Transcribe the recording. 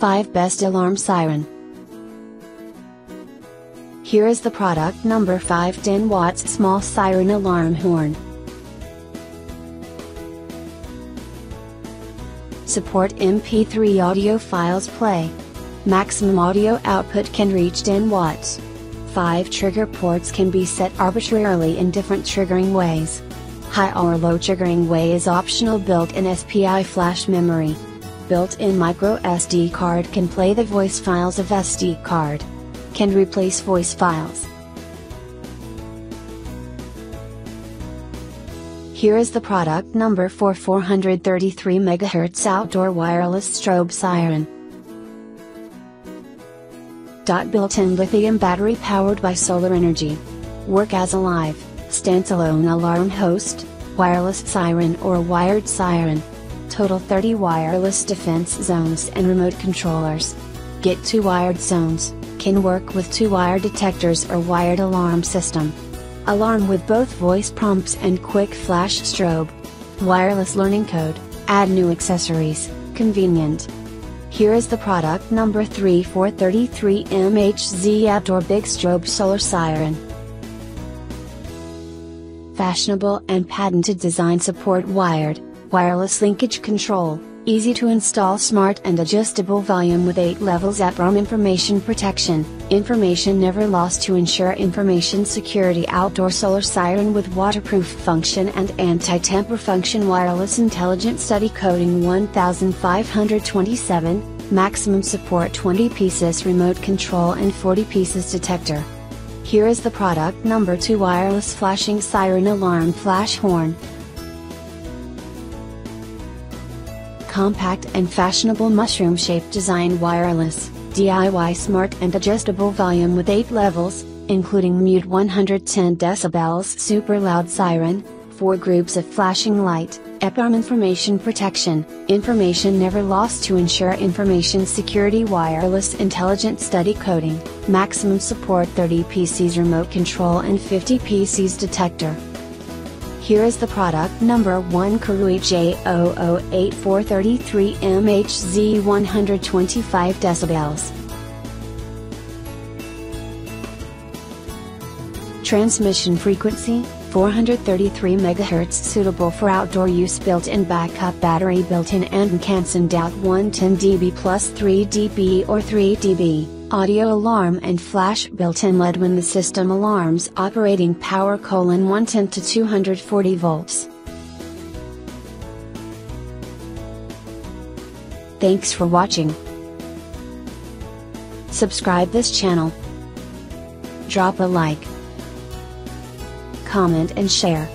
5 Best Alarm Siren. Here is the product number 5: 10 watts small siren alarm horn. Support MP3 audio files play. Maximum audio output can reach 10 watts. 5 trigger ports can be set arbitrarily in different triggering ways. High or low triggering way is optional. Built-in SPI flash memory. Built-in micro SD card can play the voice files of SD card. Can replace voice files. Here is the product number 4: 433 MHz outdoor wireless strobe siren. Built-in lithium battery powered by solar energy. Work as a live, standalone alarm host, wireless siren or wired siren. Total 30 wireless defense zones and remote controllers. Get 2 wired zones, can work with 2 wire detectors or wired alarm system. Alarm with both voice prompts and quick flash strobe. Wireless learning code, add new accessories, convenient. Here is the product number 3: 433 MHz outdoor big strobe solar siren. Fashionable and patented design. Support wired, wireless linkage control, easy to install, smart and adjustable volume with 8 levels. APROM information protection, information never lost to ensure information security. Outdoor solar siren with waterproof function and anti-tamper function. Wireless intelligent study coding 1527, maximum support 20 pieces remote control and 40 pieces detector. Here is the product number 2: wireless flashing siren alarm flash horn. Compact and fashionable mushroom shaped design. Wireless, DIY smart and adjustable volume with 8 levels, including mute 110 decibels super loud siren, 4 groups of flashing light, APROM information protection, information never lost to ensure information security. Wireless intelligent study coding, maximum support 30 PCs remote control and 50 PCs detector. Here is the product number 1: KERUI J008433 MHz 125 decibels. Transmission frequency, 433 MHz, suitable for outdoor use. Built-in backup battery. Built-in and cancelled out 110 dB plus 3 dB or 3 dB. Audio alarm and flash. Built-in LED when the system alarms. Operating power: 110 to 240 volts. Thanks for watching. Subscribe this channel. Drop a like, comment and share.